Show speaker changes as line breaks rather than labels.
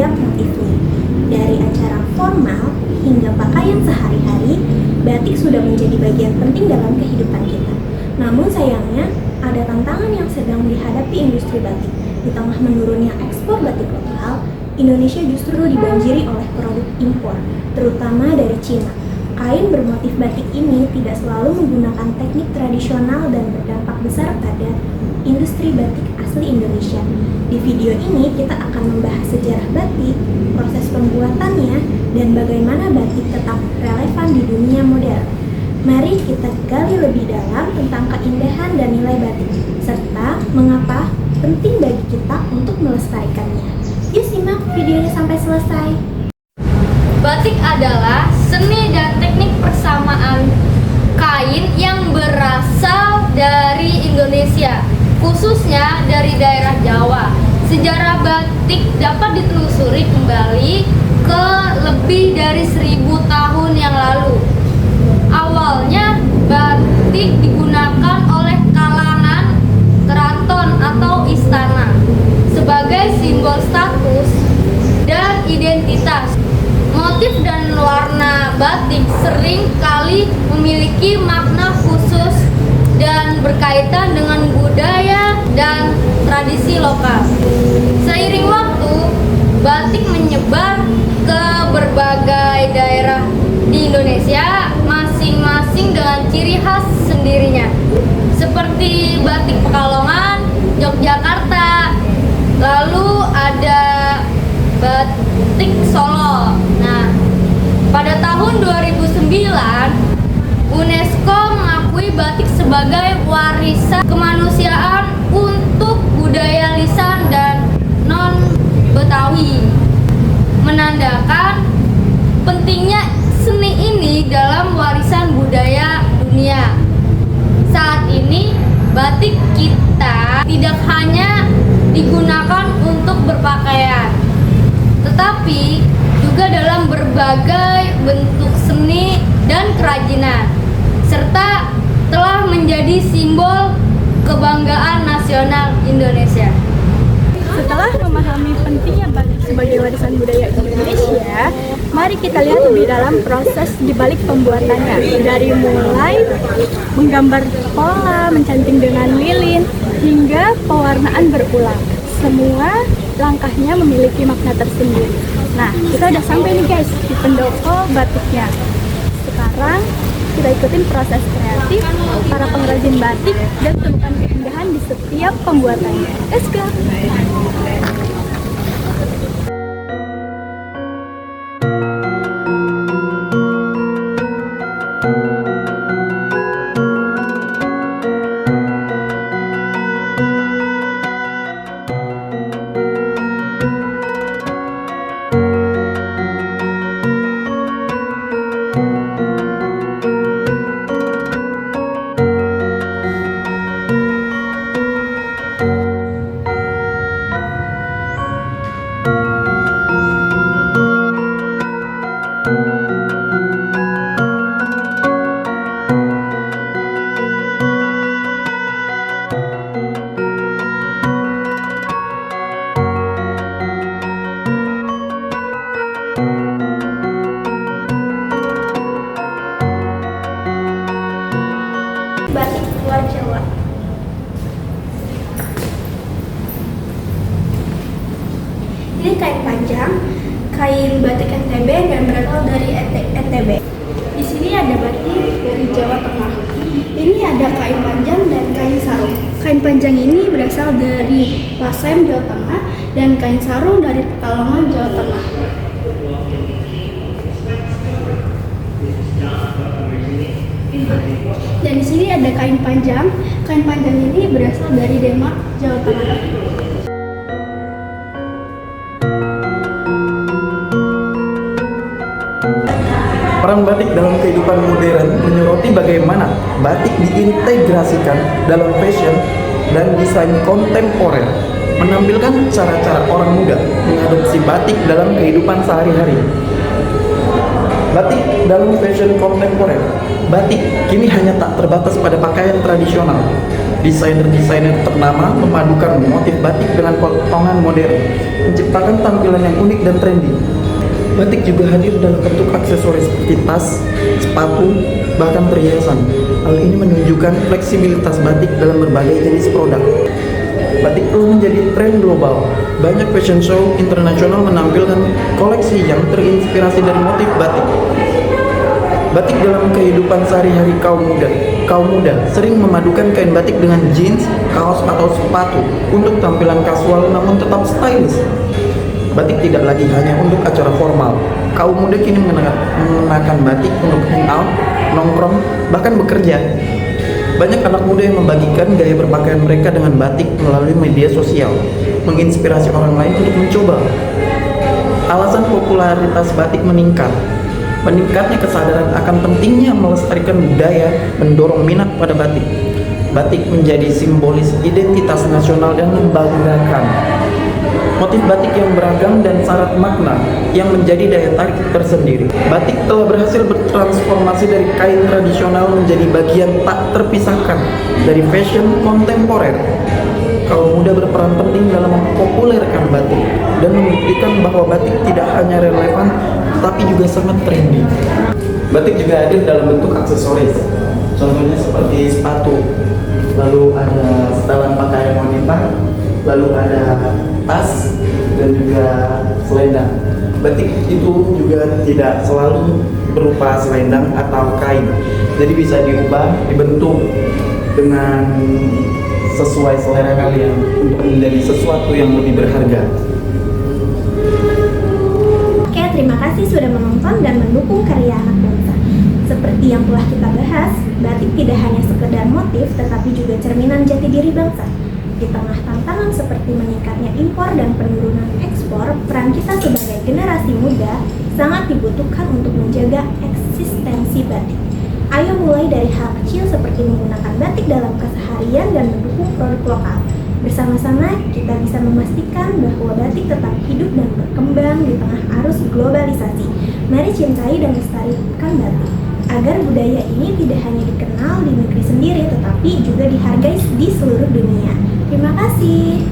setiap motifnya. Dari acara formal hingga pakaian sehari-hari, batik sudah menjadi bagian penting dalam kehidupan kita. Namun sayangnya, ada tantangan yang sedang dihadapi industri batik. Di tengah menurunnya ekspor batik lokal, Indonesia justru dibanjiri oleh produk impor, terutama dari Cina. Kain bermotif batik ini tidak selalu menggunakan teknik tradisional dan berdampak besar pada industri batik asli Indonesia. Di video ini kita akan membahas sejarah batik, proses pembuatannya, dan bagaimana batik tetap relevan di dunia modern. Mari kita gali lebih dalam tentang keindahan dan nilai batik, serta mengapa penting bagi kita untuk melestarikannya. Yuk simak videonya sampai selesai.
Batik adalah seni dan teknik persamaan kain yang berasal dari Indonesia, khususnya dari daerah Jawa. Sejarah batik dapat ditelusuri kembali ke lebih dari 1000 tahun yang lalu. Awalnya batik digunakan oleh kalangan keraton atau istana sebagai simbol status dan identitas. Motif dan warna batik sering kali memiliki makna khusus dan berkaitan dengan budaya dan tradisi lokal. Seiring waktu, batik menyebar ke berbagai daerah di Indonesia, masing-masing dengan ciri khas sendirinya, seperti batik Pekalongan, Yogyakarta, lalu ada batik Solo. Nah, pada tahun 2009, UNESCO mengakui batik sebagai warisan kemanusiaan untuk budaya lisan dan non-Betawi, menandakan pentingnya seni ini dalam warisan budaya dunia. Saat ini, batik kita tidak hanya digunakan untuk berpakaian, tetapi juga dalam berbagai bentuk seni dan kerajinan, serta telah menjadi simbol kebanggaan nasional Indonesia.
Setelah memahami pentingnya batik sebagai warisan budaya Indonesia, mari kita lihat lebih dalam proses di balik pembuatannya. Dari mulai menggambar pola, mencanting dengan lilin, hingga pewarnaan berulang. Semua langkahnya memiliki makna tersendiri. Nah, kita udah sampai nih guys di pendopo batiknya. Sekarang kita ikutin proses kreatif para pengrajin batik dan temukan keindahan di setiap pembuatannya. Let's go!
Batik luar Jawa. Ini kain panjang, kain batik NTB dan berasal dari NTB. Di sini ada batik dari Jawa Tengah. Ini ada kain panjang dan kain sarung. Kain panjang ini berasal dari Lasem, Jawa Tengah, dan kain sarung dari Pekalongan, Jawa Tengah. Dan di sini ada kain panjang. Kain panjang ini berasal dari Demak, Jawa Tengah.
Peran batik dalam kehidupan modern menyoroti bagaimana batik diintegrasikan dalam fashion dan desain kontemporer, menampilkan cara-cara orang muda mengadopsi batik dalam kehidupan sehari-hari. Batik dalam fashion kontemporer. Batik kini hanya tak terbatas pada pakaian tradisional, Desainer-desainer ternama memadukan motif batik dengan potongan modern, menciptakan tampilan yang unik dan trendy. Batik juga hadir dalam bentuk aksesoris seperti tas, sepatu, bahkan perhiasan. Hal ini menunjukkan fleksibilitas batik dalam berbagai jenis produk. Batik telah menjadi tren global. Banyak fashion show internasional menampilkan koleksi yang terinspirasi dari motif batik. Batik dalam kehidupan sehari-hari kaum muda sering memadukan kain batik dengan jeans, kaos atau sepatu untuk tampilan kasual namun tetap stylish. Batik tidak lagi hanya untuk acara formal. Kaum muda kini mengenakan batik untuk hangout, nongkrong, bahkan bekerja. Banyak anak muda yang membagikan gaya berpakaian mereka dengan batik melalui media sosial, menginspirasi orang lain untuk mencoba. Alasan popularitas batik meningkat. Meningkatnya kesadaran akan pentingnya melestarikan budaya mendorong minat pada batik. Batik menjadi simbolis identitas nasional dan membanggakan. Motif batik yang beragam dan syarat makna yang menjadi daya tarik tersendiri. Batik telah berhasil bertransformasi dari kain tradisional menjadi bagian tak terpisahkan dari fashion kontemporer. Kaum muda berperan penting dalam mempopulerkan batik dan membuktikan bahwa batik tidak hanya relevan tapi juga sangat trendy. Batik juga hadir dalam bentuk aksesoris, contohnya seperti sepatu, lalu ada setelan pakaian wanita, lalu ada tas dan juga selendang. Batik itu juga tidak selalu berupa selendang atau kain, jadi bisa diubah, dibentuk dengan sesuai selera kalian untuk menjadi sesuatu yang lebih berharga.
Oke, terima kasih sudah menonton dan mendukung karya anak bangsa. Seperti yang telah kita bahas, batik tidak hanya sekedar motif tetapi juga cerminan jati diri bangsa. Di tengah tantangan seperti meningkatnya impor dan penurunan ekspor, peran kita sebagai generasi muda sangat dibutuhkan untuk menjaga eksistensi batik. Ayo mulai dari hal kecil seperti menggunakan batik dalam keseharian dan mendukung produk lokal. Bersama-sama kita bisa memastikan bahwa batik tetap hidup dan berkembang di tengah arus globalisasi. Mari cintai dan lestarikan batik, agar budaya ini tidak hanya dikenal di negeri sendiri tetapi juga dihargai di seluruh dunia. Terima kasih.